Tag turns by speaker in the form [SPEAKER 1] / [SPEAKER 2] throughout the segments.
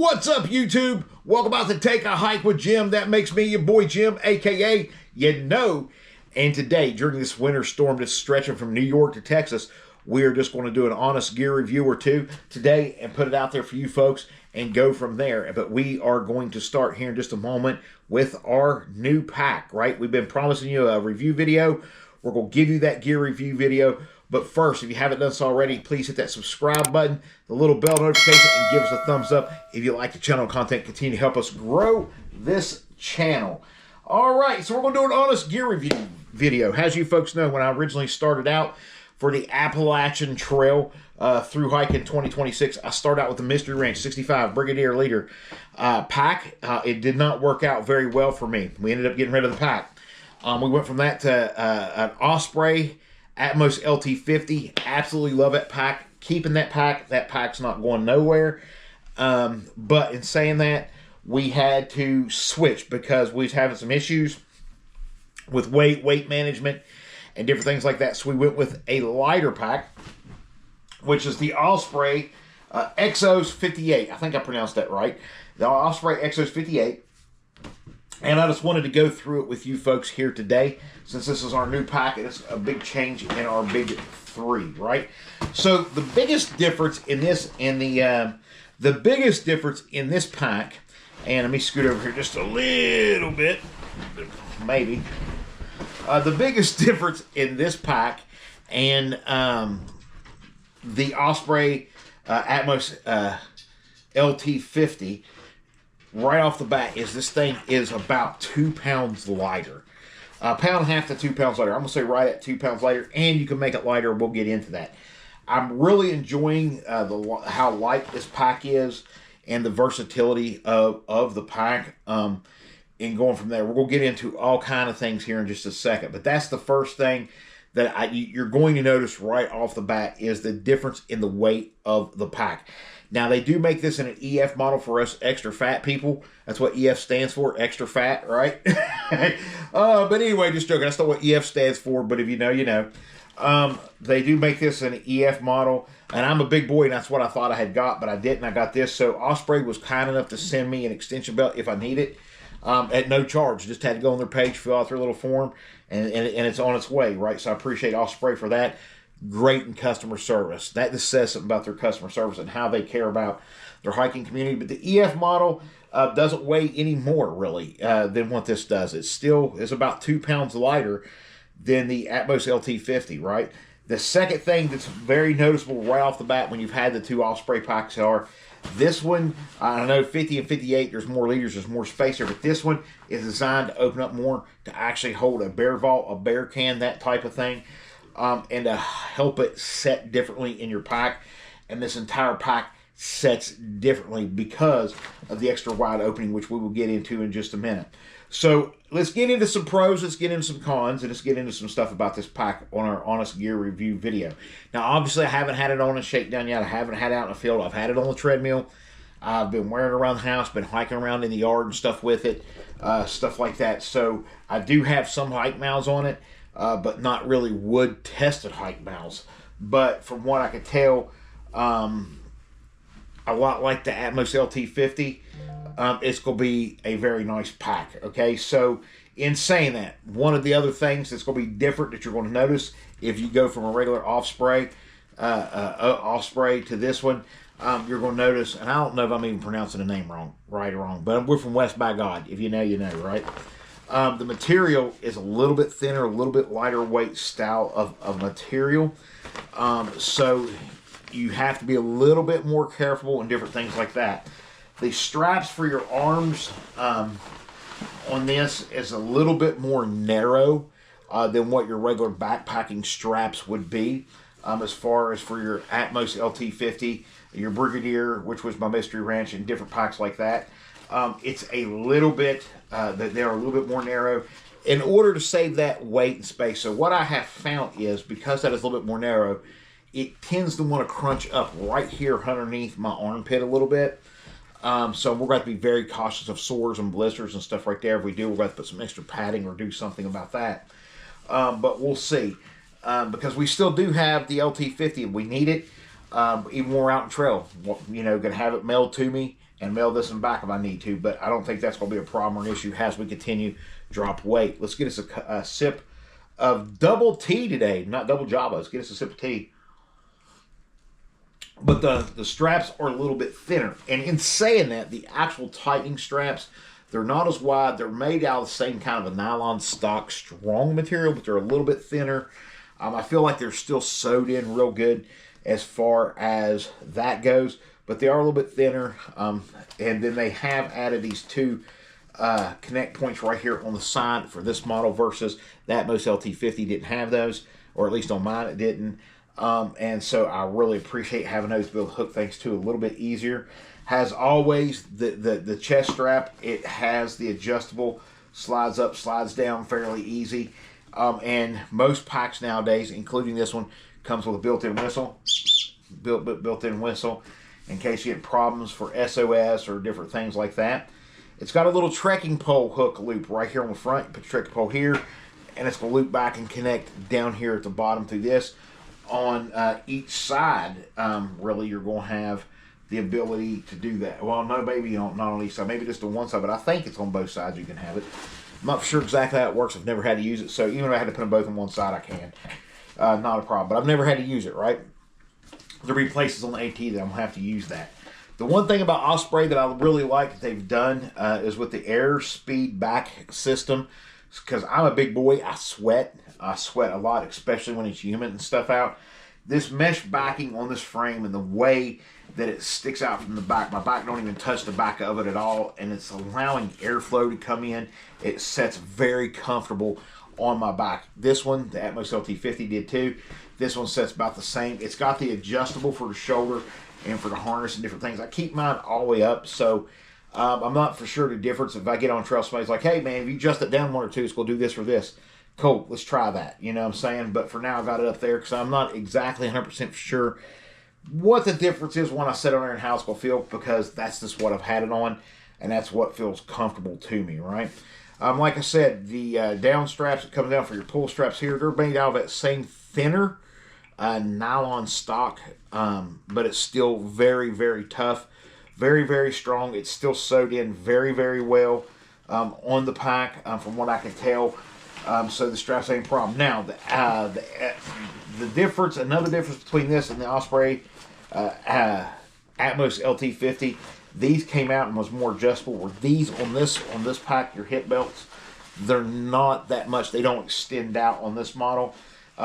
[SPEAKER 1] What's up, YouTube? Welcome out to Take a Hike with Jim. That makes me your boy Jim, aka YaKnow. And today, during this winter storm that's stretching from New York to Texas, we are just going to do an honest gear review or two today and put it out there for you folks and go from there. But we are going to start here in just a moment with our new pack, right? We've been promising you a review video. We're going to give you that gear review video. But first, if you haven't done so already, please hit that subscribe button, the little bell notification, and give us a thumbs up if you like the channel content. Continue to help us grow this channel. All right, so we're going to do an honest gear review video. As you folks know, when I originally started out for the Appalachian Trail through hike in 2026, I started out with the Mystery Ranch 65 Brigadier Leader pack. It did not work out very well for me. We ended up getting rid of the pack. We went from that to an Osprey Atmos LT50. Absolutely love that pack. Keeping that pack. That pack's not going nowhere. But in saying that, we had to switch because we was having some issues with weight management, and different things like that. So we went with a lighter pack, which is the Osprey Exos 58. I think I pronounced that right. The Osprey Exos 58. And I just wanted to go through it with you folks here today, since this is our new pack. It's a big change in our big three, right? So the biggest difference in this, the biggest difference in this pack, and let me scoot over here just a little bit, maybe. The biggest difference in this pack and the Osprey Atmos LT50, right off the bat, is this thing is about 2 pounds lighter. A pound and a half to 2 pounds lighter. I'm going to say right at 2 pounds lighter, and you can make it lighter. We'll get into that. I'm really enjoying how light this pack is and the versatility of the pack. And going from there, we're going to get into all kind of things here in just a second. But that's the first thing that you're going to notice right off the bat is the difference in the weight of the pack. Now, they do make this in an EF model for us extra fat people. That's what EF stands for, extra fat, right? But anyway, just joking. That's not what EF stands for, but if you know, you know. They do make this in an EF model, and I'm a big boy, and that's what I thought I had got, but I didn't. I got this. So Osprey was kind enough to send me an extension belt if I need it at no charge. Just had to go on their page, fill out their little form, and it's on its way, right? So I appreciate Osprey for that. Great in customer service. That just says something about their customer service and how they care about their hiking community. But the EF model doesn't weigh any more, really, than what this does. It still is about 2 pounds lighter than the Atmos LT50, right? The second thing that's very noticeable right off the bat when you've had the two Osprey packs are, this one, I know 50 and 58, there's more liters, there's more space there, but this one is designed to open up more to actually hold a bear vault, a bear can, that type of thing. And to help it set differently in your pack. And this entire pack sets differently because of the extra wide opening, which we will get into in just a minute. So let's get into some pros, let's get into some cons, and let's get into some stuff about this pack on our honest gear review video. Now, obviously, I haven't had it on a shakedown yet. I haven't had it out in the field. I've had it on the treadmill. I've been wearing it around the house, been hiking around in the yard and stuff with it, stuff like that. So I do have some hike miles on it. But not really wood-tested hike miles. But from what I could tell, a lot like the Atmos LT50, it's going to be a very nice pack. Okay, so in saying that, one of the other things that's going to be different that you're going to notice if you go from a regular Osprey to this one, you're going to notice, and I don't know if I'm even pronouncing the name right or wrong, but we're from West by God. If you know, you know, right? The material is a little bit thinner, a little bit lighter weight style of material. So you have to be a little bit more careful and different things like that. The straps for your arms on this is a little bit more narrow than what your regular backpacking straps would be. As far as for your Atmos LT50, your Brigadier, which was my Mystery Ranch, and different packs like that. It's a little bit, they're a little bit more narrow in order to save that weight and space. So what I have found is, because that is a little bit more narrow, it tends to want to crunch up right here underneath my armpit a little bit. So we're going to be very cautious of sores and blisters and stuff right there. If we do, we're going to put some extra padding or do something about that. But we'll see. Because we still do have the LT50 if we need it. Even when we're out in trail, you know, going to have it mailed to me and mail this one back if I need to, but I don't think that's going to be a problem or an issue as we continue to drop weight. Let's get us a sip of double tea today, not double Java. Let's get us a sip of tea. But the straps are a little bit thinner, and in saying that, the actual tightening straps, they're not as wide. They're made out of the same kind of a nylon stock strong material, but they're a little bit thinner. I feel like they're still sewed in real good as far as that goes, but they are a little bit thinner. And then they have added these two connect points right here on the side for this model versus that most LT50 didn't have those, or at least on mine it didn't. And so I really appreciate having those to be able to hook things to a little bit easier. Has always the chest strap, it has the adjustable, slides up, slides down fairly easy. And most packs nowadays, including this one, comes with a built-in whistle, built-in whistle, in case you get problems for SOS or different things like that. It's got a little trekking pole hook loop right here on the front. You put the trekking pole here, and it's going to loop back and connect down here at the bottom through this. On each side, really, you're going to have the ability to do that. Well, no, maybe not on each side. Maybe just on one side, but I think it's on both sides you can have it. I'm not sure exactly how it works. I've never had to use it, so even if I had to put them both on one side, I can. Not a problem, but I've never had to use it, right? There'll be places on the AT that I'm going to have to use that. The one thing about Osprey that I really like that they've done is with the air speed back system, because I'm a big boy, I sweat a lot, especially when it's humid and stuff out. This mesh backing on this frame and the way that it sticks out from the back, my back don't even touch the back of it at all, and it's allowing airflow to come in. It sets very comfortable on my back. This one, the Atmos LT50 did too. This one sets about the same. It's got the adjustable for the shoulder and for the harness and different things. I keep mine all the way up, so I'm not for sure the difference. If I get on trail, somebody's like, hey man, if you adjust it down one or two, it's going to do this or this. Cool, let's try that. You know what I'm saying? But for now, I got it up there because I'm not exactly 100% sure what the difference is when I sit on there and how it's going to feel, because that's just what I've had it on, and that's what feels comfortable to me, right? Like I said, the down straps that come down for your pull straps here, they're made out of that same thinner nylon stock, but it's still very, very tough, very, very strong. It's still sewed in very, very well on the pack, from what I can tell. So the straps ain't a problem. Now, the difference, another difference between this and the Osprey Atmos LT50, these came out and was more adjustable. Where these on this pack, your hip belts, they're not that much. They don't extend out on this model.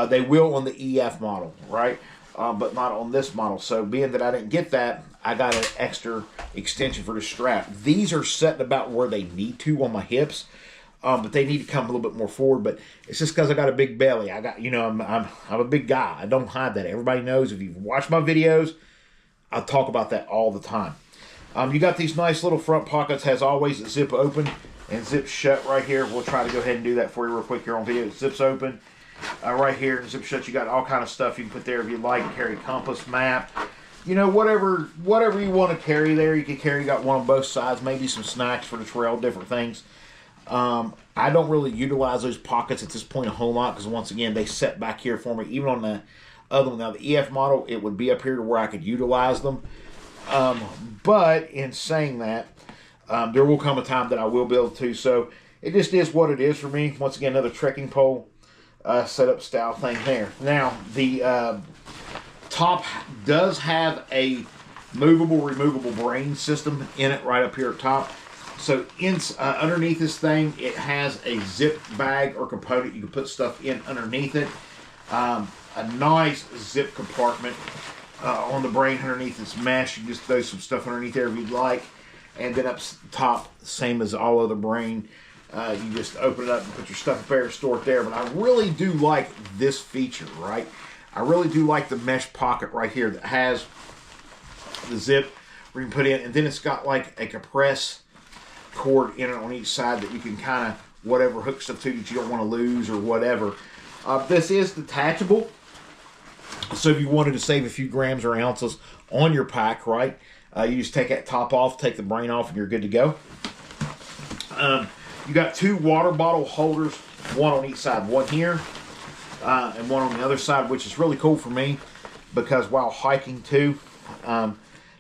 [SPEAKER 1] They will on the EF model, right? But not on this model. So being that I didn't get that, I got an extra extension for the strap. These are set about where they need to on my hips. But they need to come a little bit more forward. But it's just because I got a big belly. I got, you know, I'm a big guy. I don't hide that. Everybody knows. If you've watched my videos, I talk about that all the time. You got these nice little front pockets, as always, that zip open and zip shut right here. We'll try to go ahead and do that for you real quick here on video. It zips open right here and zip shut. You got all kind of stuff you can put there if you like. Carry compass, map, you know, whatever you want to carry there, you can carry. You got one on both sides. Maybe some snacks for the trail, different things. I don't really utilize those pockets at this point a whole lot because, once again, they set back here for me. Even on the other one, now the EF model, it would be up here to where I could utilize them. But in saying that, there will come a time that I will be able to. So it just is what it is for me. Once again, another trekking pole setup style thing there. Now, the top does have a movable, removable brain system in it right up here at top. So underneath this thing, it has a zip bag or component. You can put stuff in underneath it. A nice zip compartment on the brain underneath this mesh. You can just throw some stuff underneath there if you'd like. And then up top, same as all other brain. You just open it up and put your stuff up there, store it there. But I really do like this feature, right? I really do like the mesh pocket right here that has the zip where you can put in. And then it's got like a compress cord in it on each side that you can kind of whatever hook stuff to that you don't want to lose or whatever. This is detachable, so if you wanted to save a few grams or ounces on your pack, right, you just take that top off, take the brain off, and you're good to go. You got two water bottle holders, one on each side, one here and one on the other side, which is really cool for me because while hiking too,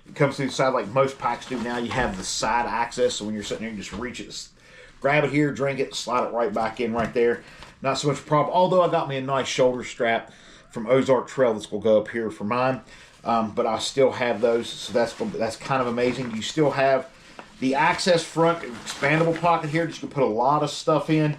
[SPEAKER 1] It comes through the side like most packs do now. You have the side access, so when you're sitting there, you just reach it, grab it here, drink it, slide it right back in right there. Not so much a problem. Although I got me a nice shoulder strap from Ozark Trail that's going to go up here for mine. But I still have those, so that's kind of amazing. You still have the access front expandable pocket here that you can put a lot of stuff in.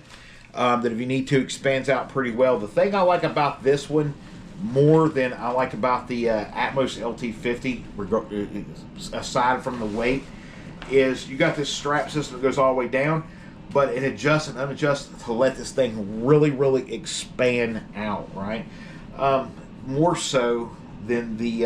[SPEAKER 1] That if you need to, expands out pretty well. The thing I like about this one more than I like about the Atmos LT50, aside from the weight, is you got this strap system that goes all the way down, but it adjusts and unadjusts to let this thing really, really expand out, right? More so than the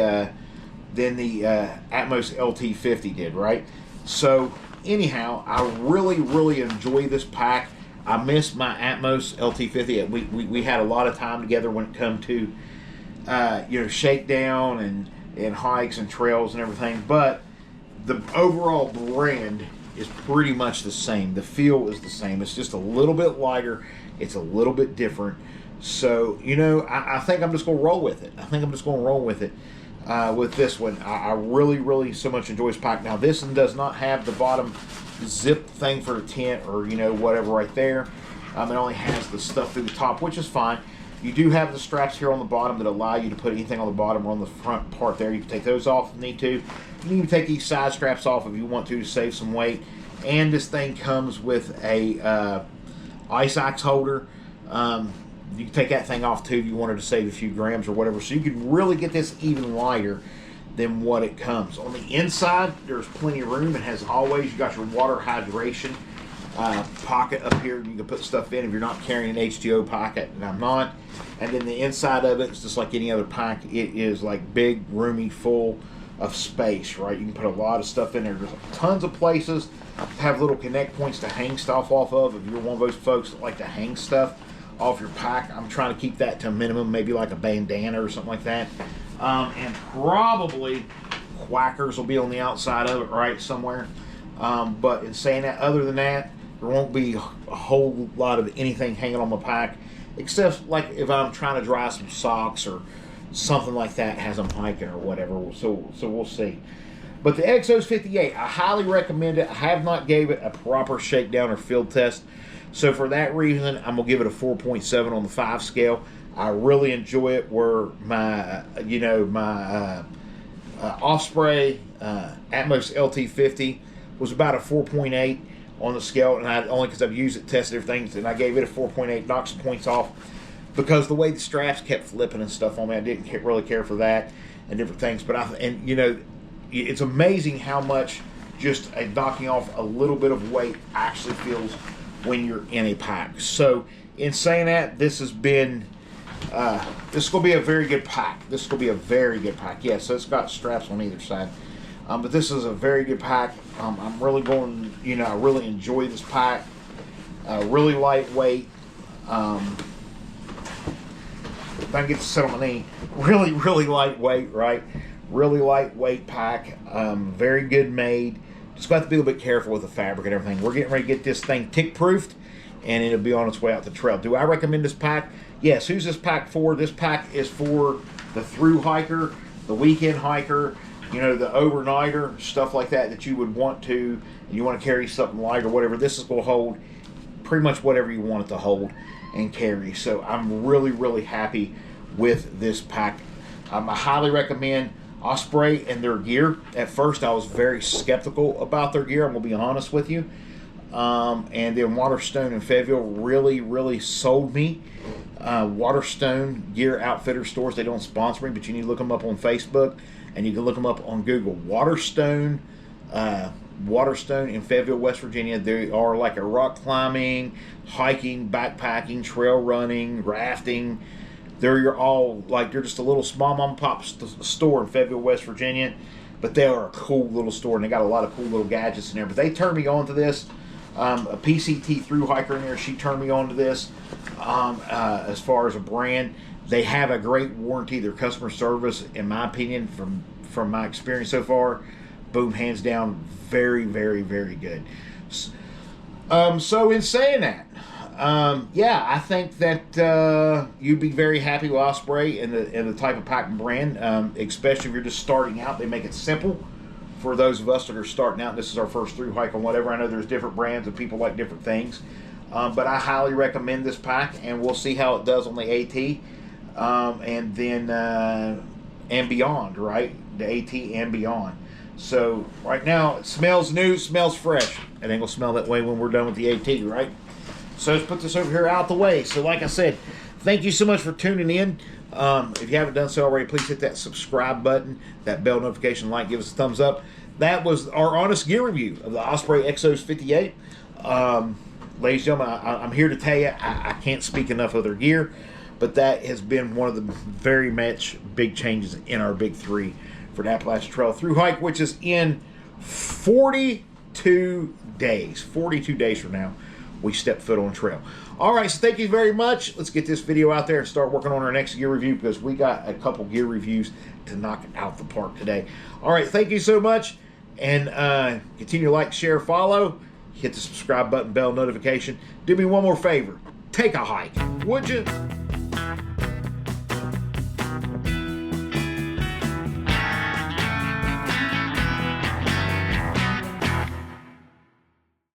[SPEAKER 1] Atmos LT50 did, right? So anyhow, I really, really enjoy this pack. I miss my Atmos LT50. We had a lot of time together when it come to shakedown and hikes and trails and everything, but the overall brand is pretty much the same. The feel is the same. It's just a little bit lighter. It's a little bit different. So, I think I'm just going to roll with it. With this one. I really, really so much enjoy this pack. Now, this one does not have the bottom zip thing for the tent or, whatever right there. It only has the stuff through the top, which is fine. You do have the straps here on the bottom that allow you to put anything on the bottom or on the front part there. You can take those off if you need to. You can even take these side straps off if you want to save some weight. And this thing comes with a ice axe holder. You can take that thing off too if you wanted to save a few grams or whatever. So you can really get this even lighter than what it comes. On the inside, there's plenty of room. And as always, you got your water hydration pocket up here. You can put stuff in if you're not carrying an H2O pocket, and I'm not. And then the inside of it is just like any other pack. It is like big, roomy, full of space, right? You can put a lot of stuff in there. There's tons of places to have little connect points to hang stuff off of. If you're one of those folks that like to hang stuff off your pack, I'm trying to keep that to a minimum, maybe like a bandana or something like that. And probably quackers will be on the outside of it, right, somewhere. But in saying that, other than that, there won't be a whole lot of anything hanging on my pack, except like if I'm trying to dry some socks or something like that as I'm hiking or whatever. So we'll see. But the Exos 58, I highly recommend it. I have not gave it a proper shakedown or field test. So for that reason, I'm going to give it a 4.7 on the 5 scale. I really enjoy it where my, Osprey Atmos LT50 was about a 4.8 on the scale, and only because I've used it, tested everything, and I gave it a 4.8, knocked some points off because the way the straps kept flipping and stuff on me, I didn't really care for that and different things. But it's amazing how much just knocking off a little bit of weight actually feels when you're in a pack. So in saying that, this has been this is going to be a very good pack. Yeah, so it's got straps on either side. But this is a very good pack. I'm really I really enjoy this pack. Really lightweight. If I can get to sit on my knee, really, really lightweight, right? Really lightweight pack. Very good made. Just got to be a little bit careful with the fabric and everything. We're getting ready to get this thing tick-proofed, and it'll be on its way out the trail. Do I recommend this pack? Yes. Who's this pack for? This pack is for the thru hiker, the weekend hiker, the overnighter, stuff like that you would want to, and you want to carry something light or whatever. This is going to hold pretty much whatever you want it to hold and carry. So I'm really, really happy with this pack. I highly recommend Osprey and their gear. At first, I was very skeptical about their gear. I'm going to be honest with you. And then Waterstone and Fayetteville really, really sold me. Waterstone Gear Outfitter stores, they don't sponsor me, but you need to look them up on Facebook, and you can look them up on Google. Waterstone in Fayetteville, West Virginia. They are like a rock climbing, hiking, backpacking, trail running, rafting. They're just a little small mom and pop store in Fayetteville, West Virginia, but they are a cool little store, and they got a lot of cool little gadgets in there. But they turned me on to this. A PCT thru hiker in there, she turned me on to this. As far as a brand, they have a great warranty. Their customer service, in my opinion, from my experience so far, boom, hands down, very, very, very good. So in saying that, I think that you'd be very happy with Osprey and the type of pack and brand, especially if you're just starting out. They make it simple, for those of us that are starting out. This is our first through hike on whatever. I know there's different brands and people like different things, but I highly recommend this pack, and we'll see how it does on the AT, and then and beyond, right? The AT and beyond. So right now it smells new, smells fresh. It ain't gonna smell that way when we're done with the AT, right? So let's put this over here out the way. So like I said, thank you so much for tuning in. If you haven't done so already, please hit that subscribe button, that bell notification, like, give us a thumbs up. That was our honest gear review of the Osprey Exos 58. Ladies and gentlemen, I'm here to tell you, I can't speak enough of their gear, but that has been one of the very much big changes in our big three for the Appalachian Trail through hike, which is in 42 days. 42 days from now, we step foot on trail. All right, so thank you very much. Let's get this video out there and start working on our next gear review, because we got a couple gear reviews to knock out the park today. All right, thank you so much, and continue to like, share, follow. Hit the subscribe button, bell notification. Do me one more favor. Take a hike, would you?